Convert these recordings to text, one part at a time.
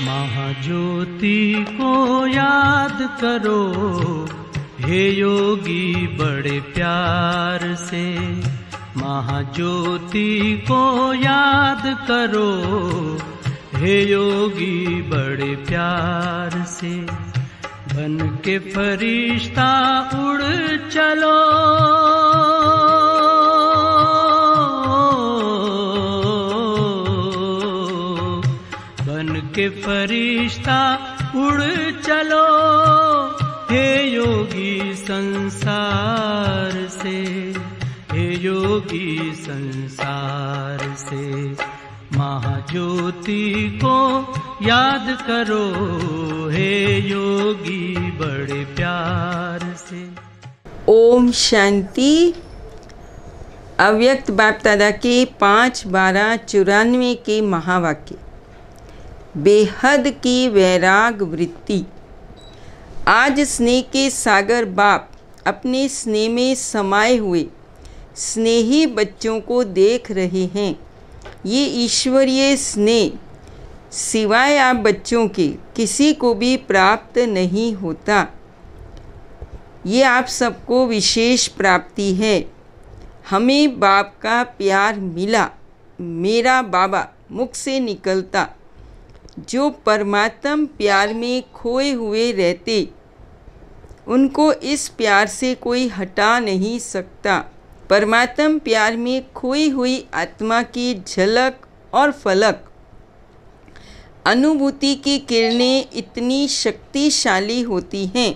महाज्योति को याद करो हे योगी बड़े प्यार से। महाज्योति को याद करो हे योगी बड़े प्यार से। बन के फरिश्ता उड़ चलो, बन के फरिश्ता उड़ चलो हे योगी संसार से, हे योगी संसार से। महाज्योति को याद करो हे योगी बड़े प्यार से। ओम शांति। अव्यक्त बाप दादा के 5/12/94 के महावाक्य। बेहद की वैराग वृत्ति। आज स्नेह के सागर बाप अपने स्नेह में समाये हुए स्नेही बच्चों को देख रहे हैं। ये ईश्वरीय स्नेह सिवाय आप बच्चों के किसी को भी प्राप्त नहीं होता। ये आप सबको विशेष प्राप्ति है। हमें बाप का प्यार मिला। मेरा बाबा मुख से निकलता। जो परमात्म प्यार में खोए हुए रहते, उनको इस प्यार से कोई हटा नहीं सकता। परमात्म प्यार में खोई हुई आत्मा की झलक और फलक अनुभूति की किरणें इतनी शक्तिशाली होती हैं,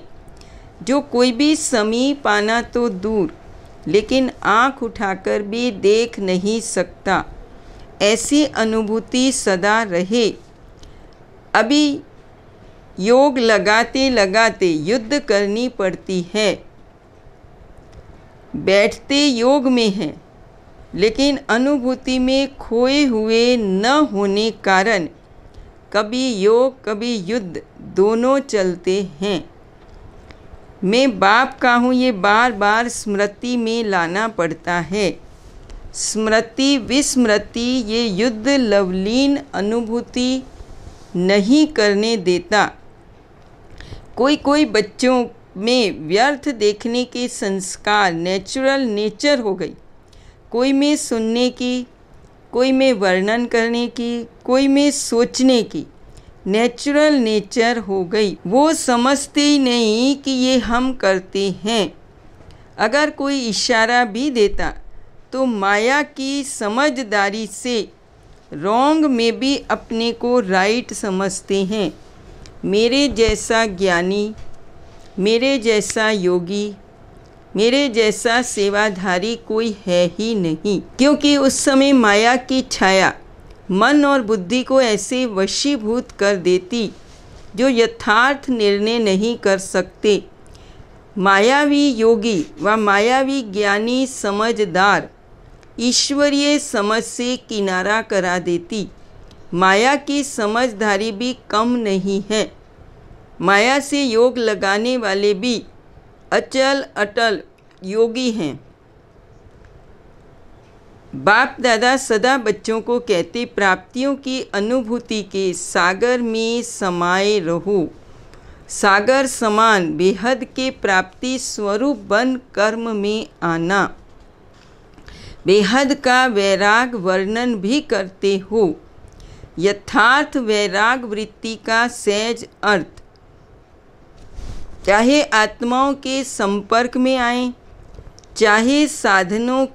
जो कोई भी समीप आना तो दूर, लेकिन आँख उठाकर भी देख नहीं सकता। ऐसी अनुभूति सदा रहे। अभी योग लगाते लगाते युद्ध करनी पड़ती है। बैठते योग में हैं, लेकिन अनुभूति में खोए हुए न होने कारण कभी योग कभी युद्ध दोनों चलते हैं। मैं बाप का हूँ, ये बार बार स्मृति में लाना पड़ता है। स्मृति विस्मृति ये युद्ध लवलीन अनुभूति नहीं करने देता। कोई कोई बच्चों में व्यर्थ देखने के संस्कार नेचुरल नेचर हो गई। कोई में सुनने की, कोई में वर्णन करने की, कोई में सोचने की नेचुरल नेचर हो गई। वो समझते ही नहीं कि ये हम करते हैं। अगर कोई इशारा भी देता तो माया की समझदारी से रॉन्ग में भी अपने को राइट समझते हैं। मेरे जैसा ज्ञानी, मेरे जैसा योगी, मेरे जैसा सेवाधारी कोई है ही नहीं, क्योंकि उस समय माया की छाया मन और बुद्धि को ऐसे वशीभूत कर देती जो यथार्थ निर्णय नहीं कर सकते। मायावी योगी व मायावी ज्ञानी समझदार ईश्वरीय समझ से किनारा करा देती। माया की समझदारी भी कम नहीं है। माया से योग लगाने वाले भी अचल अटल योगी हैं। बाप दादा सदा बच्चों को कहते, प्राप्तियों की अनुभूति के सागर में समाये रहो। सागर समान बेहद के प्राप्ति स्वरूप बन कर्म में आना। बेहद का वैराग वर्णन भी करते हो। यथार्थ वैराग वृत्ति का सहज अर्थ, चाहे आत्माओं के संपर्क में आए, चाहे साधनों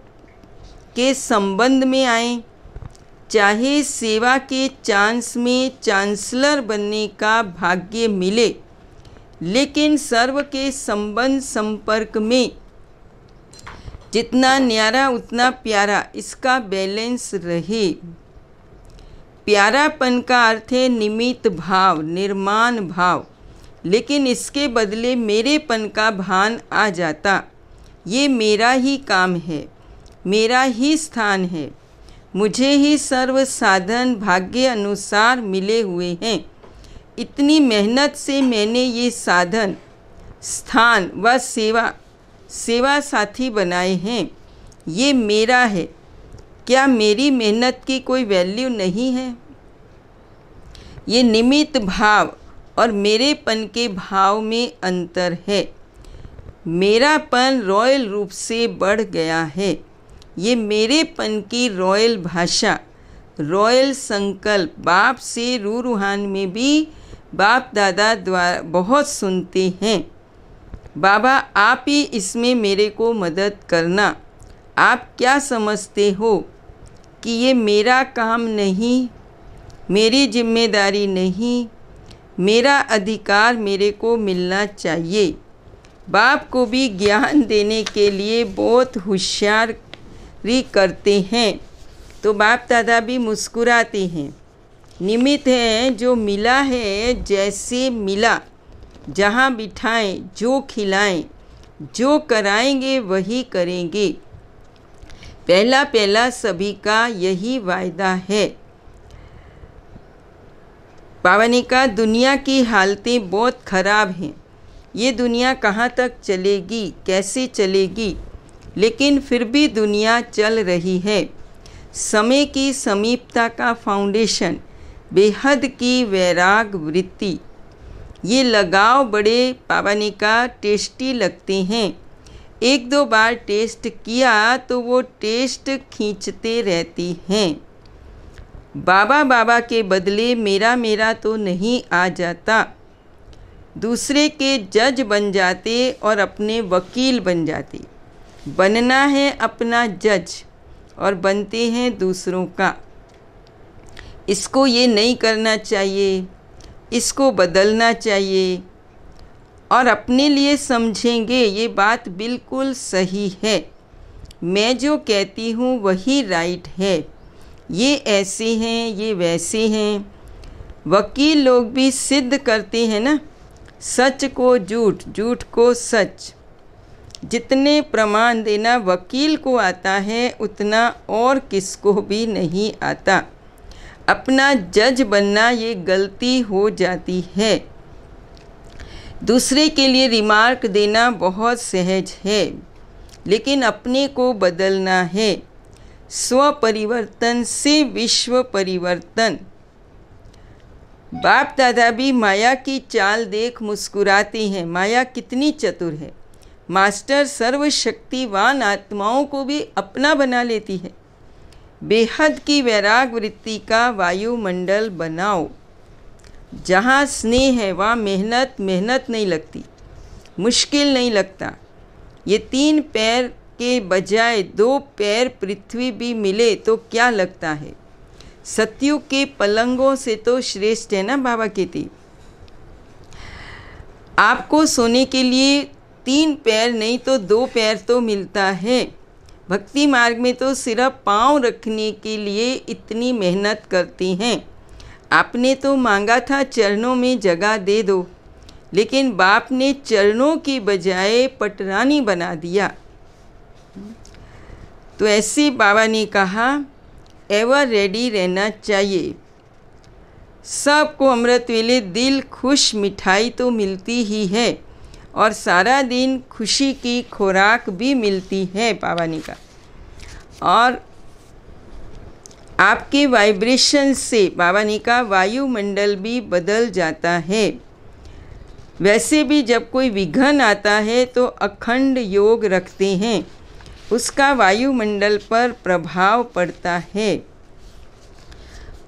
के संबंध में आए, चाहे सेवा के चांस में चांसलर बनने का भाग्य मिले, लेकिन सर्व के संबंध संपर्क में जितना न्यारा उतना प्यारा, इसका बैलेंस रहे। प्यारापन का अर्थ है निमित्त भाव, निर्माण भाव, लेकिन इसके बदले मेरेपन का भान आ जाता। ये मेरा ही काम है, मेरा ही स्थान है, मुझे ही सर्व साधन भाग्य अनुसार मिले हुए हैं। इतनी मेहनत से मैंने ये साधन, स्थान व सेवा साथी बनाए हैं। ये मेरा है। क्या मेरी मेहनत की कोई वैल्यू नहीं है? ये निमित्त भाव और मेरेपन के भाव में अंतर है। मेरापन रॉयल रूप से बढ़ गया है। ये मेरेपन की रॉयल भाषा, रॉयल संकल्प बाप से रूहान में भी बाप दादा द्वारा बहुत सुनते हैं। बाबा आप ही इसमें मेरे को मदद करना। आप क्या समझते हो कि ये मेरा काम नहीं, मेरी जिम्मेदारी नहीं, मेरा अधिकार मेरे को मिलना चाहिए। बाप को भी ज्ञान देने के लिए बहुत होशियारी करते हैं, तो बाप दादा भी मुस्कुराते हैं। निमित्त है जो मिला है, जैसे मिला, जहाँ बिठाएं, जो खिलाएं, जो कराएंगे वही करेंगे। पहला पहला सभी का यही वायदा है। पावनी का दुनिया की हालतें बहुत ख़राब हैं। ये दुनिया कहाँ तक चलेगी, कैसे चलेगी, लेकिन फिर भी दुनिया चल रही है। समय की समीपता का फाउंडेशन बेहद की वैराग वृत्ति। ये लगाव बड़े पावनी का टेस्टी लगते हैं। एक दो बार टेस्ट किया तो वो टेस्ट खींचते रहती हैं। बाबा बाबा के बदले मेरा मेरा तो नहीं आ जाता। दूसरे के जज बन जाते और अपने वकील बन जाते। बनना है अपना जज और बनते हैं दूसरों का। इसको ये नहीं करना चाहिए, इसको बदलना चाहिए, और अपने लिए समझेंगे ये बात बिल्कुल सही है। मैं जो कहती हूँ वही राइट है। ये ऐसे हैं, ये वैसे हैं। वकील लोग भी सिद्ध करते हैं ना, सच को झूठ, झूठ को सच। जितने प्रमाण देना वकील को आता है उतना और किसको भी नहीं आता। अपना जज बनना ये गलती हो जाती है। दूसरे के लिए रिमार्क देना बहुत सहज है, लेकिन अपने को बदलना है। स्व परिवर्तन से विश्व परिवर्तन। बाप दादा भी माया की चाल देख मुस्कुराते हैं। माया कितनी चतुर है। मास्टर सर्वशक्तिवान आत्माओं को भी अपना बना लेती है। बेहद की वैराग वृत्ति का वायुमंडल बनाओ। जहाँ स्नेह है वहाँ मेहनत नहीं लगती, मुश्किल नहीं लगता। ये 3 पैर के बजाय 2 पैर पृथ्वी भी मिले तो क्या लगता है। सतयुग के पलंगों से तो श्रेष्ठ है ना बाबा कहती। आपको सोने के लिए 3 पैर नहीं तो 2 पैर तो मिलता है। भक्ति मार्ग में तो सिर्फ पाँव रखने के लिए इतनी मेहनत करते हैं। आपने तो मांगा था चरणों में जगह दे दो, लेकिन बाप ने चरणों की बजाय पटरानी बना दिया। तो ऐसे बाबा ने कहा एवर रेडी रहना चाहिए। सबको अमृत वेले दिल खुश मिठाई तो मिलती ही है, और सारा दिन खुशी की खुराक भी मिलती है पावानी का। और आपके वाइब्रेशन से पावानी का वायुमंडल भी बदल जाता है। वैसे भी जब कोई विघ्न आता है तो अखंड योग रखते हैं, उसका वायुमंडल पर प्रभाव पड़ता है।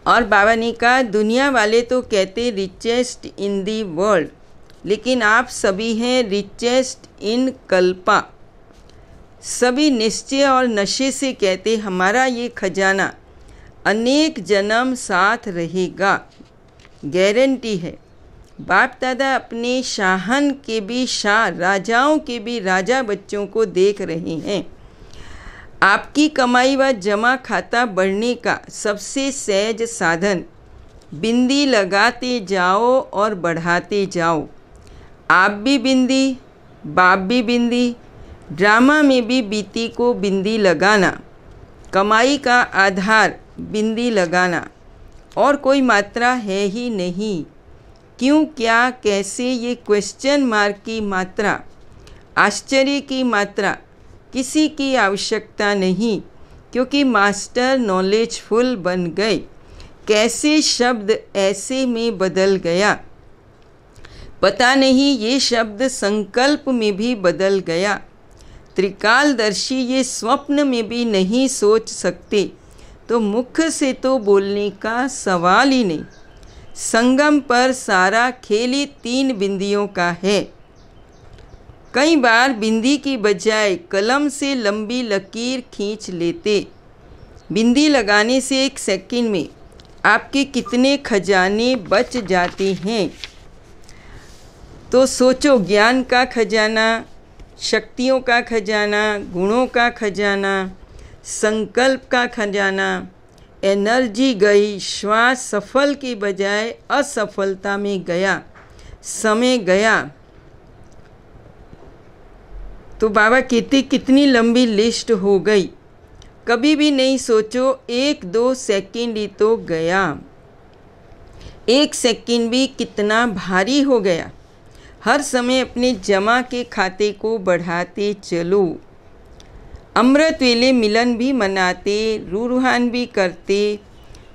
और पावानी का दुनिया वाले तो कहते रिचेस्ट इन दी वर्ल्ड, लेकिन आप सभी हैं रिचेस्ट इन कल्पा। सभी निश्चय और नशे से कहते हमारा ये खजाना अनेक जन्म साथ रहेगा, गारंटी है। बाप दादा अपने शाहन के भी शाह, राजाओं के भी राजा बच्चों को देख रहे हैं। आपकी कमाई व जमा खाता बढ़ने का सबसे सहज साधन बिंदी लगाते जाओ और बढ़ाते जाओ। आप भी बिंदी, बाप भी बिंदी, ड्रामा में भी बीती को बिंदी लगाना, कमाई का आधार बिंदी लगाना, और कोई मात्रा है ही नहीं। क्यों, क्या, कैसे, ये क्वेश्चन मार्क की मात्रा, आश्चर्य की मात्रा किसी की आवश्यकता नहीं, क्योंकि मास्टर नॉलेजफुल बन गए। कैसे शब्द ऐसे में बदल गया, पता नहीं ये शब्द संकल्प में भी बदल गया। त्रिकालदर्शी ये स्वप्न में भी नहीं सोच सकते, तो मुख से तो बोलने का सवाल ही नहीं। संगम पर सारा खेल ही 3 बिंदियों का है। कई बार बिंदी की बजाय कलम से लंबी लकीर खींच लेते। बिंदी लगाने से 1 सेकंड में आपके कितने खजाने बच जाते हैं। तो सोचो, ज्ञान का खजाना, शक्तियों का खजाना, गुणों का खजाना, संकल्प का खजाना, एनर्जी गई, श्वास सफल के बजाय असफलता में गया, समय गया। तो बाबा कहते कितनी लंबी लिस्ट हो गई। कभी भी नहीं सोचो 1-2 सेकंड ही तो गया। 1 सेकंड भी कितना भारी हो गया। हर समय अपने जमा के खाते को बढ़ाते चलो। अमृत वेले मिलन भी मनाते, रूहान भी करते,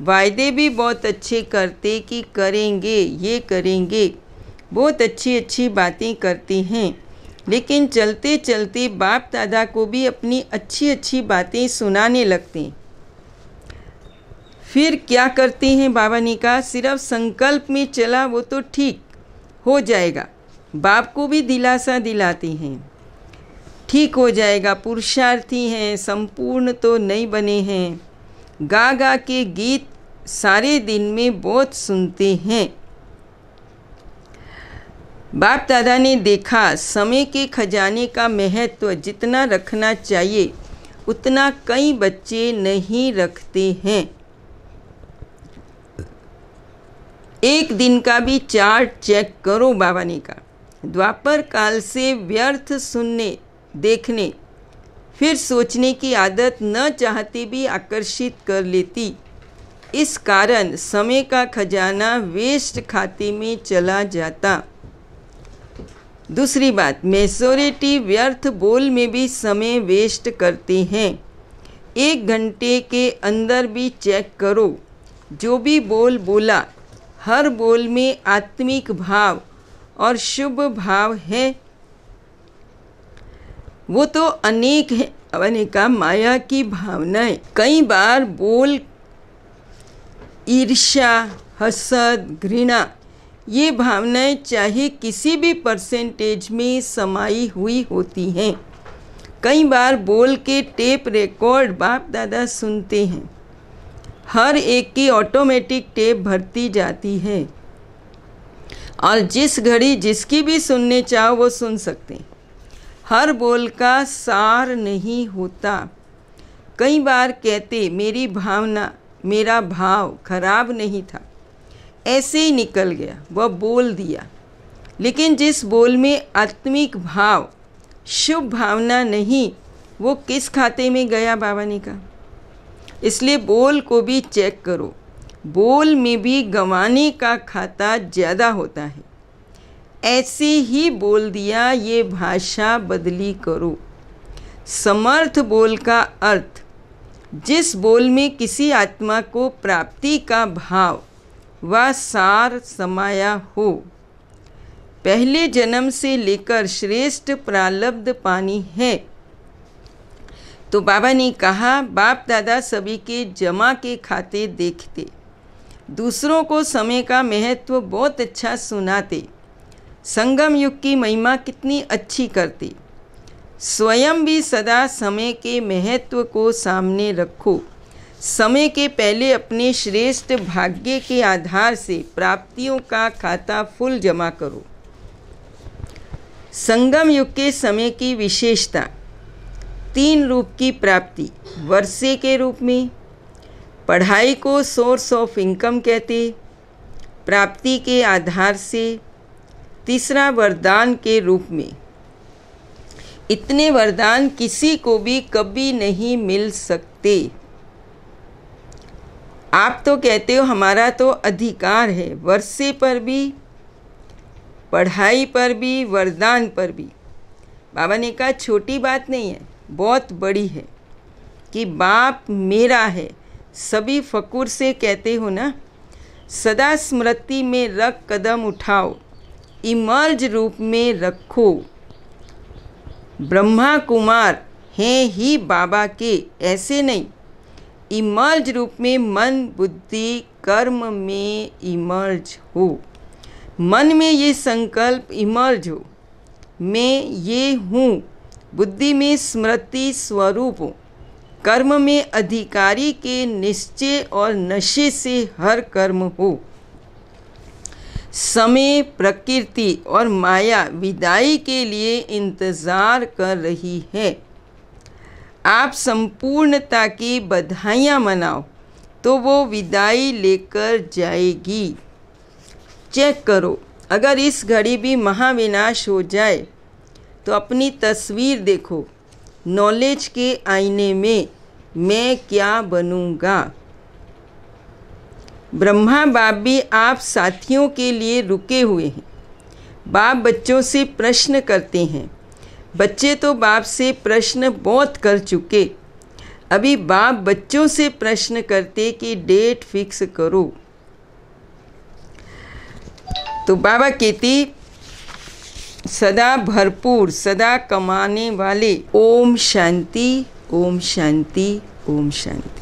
वायदे भी बहुत अच्छे करते कि करेंगे, ये करेंगे, बहुत अच्छी अच्छी बातें करते हैं। लेकिन चलते चलते बाप दादा को भी अपनी अच्छी अच्छी बातें सुनाने लगते हैं। फिर क्या करते हैं बाबा ने कहा, सिर्फ संकल्प में चला वो तो ठीक हो जाएगा। बाप को भी दिलासा दिलाते हैं, ठीक हो जाएगा, पुरुषार्थी हैं, संपूर्ण तो नहीं बने हैं। गा गा के गीत सारे दिन में बहुत सुनते हैं। बाप दादा ने देखा समय के खजाने का महत्व जितना रखना चाहिए उतना कई बच्चे नहीं रखते हैं। एक दिन का भी चार्ट चेक करो, बाबा ने कहा। द्वापर काल से व्यर्थ सुनने, देखने, फिर सोचने की आदत न चाहते भी आकर्षित कर लेती। इस कारण समय का खजाना वेस्ट खाते में चला जाता। दूसरी बात, मेजॉरिटी व्यर्थ बोल में भी समय वेस्ट करते हैं। 1 घंटे के अंदर भी चेक करो, जो भी बोल बोला, हर बोल में आत्मिक भाव और शुभ भाव है। वो तो अनेक है, अनेका माया की भावनाएं। कई बार बोल ईर्ष्या, हसद, घृणा, ये भावनाएं चाहे किसी भी परसेंटेज में समाई हुई होती हैं। कई बार बोल के टेप रिकॉर्ड बाप दादा सुनते हैं। हर एक की ऑटोमेटिक टेप भरती जाती है और जिस घड़ी जिसकी भी सुनने चाहो वो सुन सकते हैं। हर बोल का सार नहीं होता। कई बार कहते मेरी भावना, मेरा भाव खराब नहीं था, ऐसे ही निकल गया, वह बोल दिया। लेकिन जिस बोल में आत्मिक भाव, शुभ भावना नहीं, वो किस खाते में गया, बाबा ने कहा। इसलिए बोल को भी चेक करो। बोल में भी गंवाने का खाता ज़्यादा होता है। ऐसे ही बोल दिया, ये भाषा बदली करो। समर्थ बोल का अर्थ, जिस बोल में किसी आत्मा को प्राप्ति का भाव व सार समाया हो। पहले जन्म से लेकर श्रेष्ठ प्रारब्ध पानी है। तो बाबा ने कहा, बाप दादा सभी के जमा के खाते देखते, दूसरों को समय का महत्व बहुत अच्छा सुनाते, संगम युग की महिमा कितनी अच्छी करते। स्वयं भी सदा समय के महत्व को सामने रखो। समय के पहले अपने श्रेष्ठ भाग्य के आधार से प्राप्तियों का खाता फुल जमा करो। संगम युग के समय की विशेषता, 3 रूप की प्राप्ति। वर्षे के रूप में, पढ़ाई को सोर्स ऑफ इनकम कहते, प्राप्ति के आधार से। तीसरा, वरदान के रूप में। इतने वरदान किसी को भी कभी नहीं मिल सकते। आप तो कहते हो हमारा तो अधिकार है, वर्षे पर भी, पढ़ाई पर भी, वरदान पर भी। बाबा ने कहा छोटी बात नहीं है, बहुत बड़ी है कि बाप मेरा है, सभी फकुर से कहते हो ना, सदा स्मृति में रख कदम उठाओ, इमर्ज रूप में रखो। ब्रह्मा कुमार हैं ही बाबा के, ऐसे नहीं। इमर्ज रूप में मन बुद्धि कर्म में इमर्ज हो। मन में ये संकल्प इमर्ज हो, मैं ये हूँ। बुद्धि में स्मृति स्वरूप हो। कर्म में अधिकारी के निश्चय और नशे से हर कर्म हो। समय प्रकृति और माया विदाई के लिए इंतज़ार कर रही है। आप संपूर्णता की बधाइयाँ मनाओ तो वो विदाई लेकर जाएगी। चेक करो, अगर इस घड़ी भी महाविनाश हो जाए तो अपनी तस्वीर देखो। नॉलेज के आईने में मैं क्या बनूंगा। ब्रह्मा बाप भी आप साथियों के लिए रुके हुए हैं। बाप बच्चों से प्रश्न करते हैं। बच्चे तो बाप से प्रश्न बहुत कर चुके। अभी बाप बच्चों से प्रश्न करते कि डेट फिक्स करो। तो बाबा कहती, सदा भरपूर, सदा कमाने वाले। ओम शांति, ओम शांति, ओम शांति।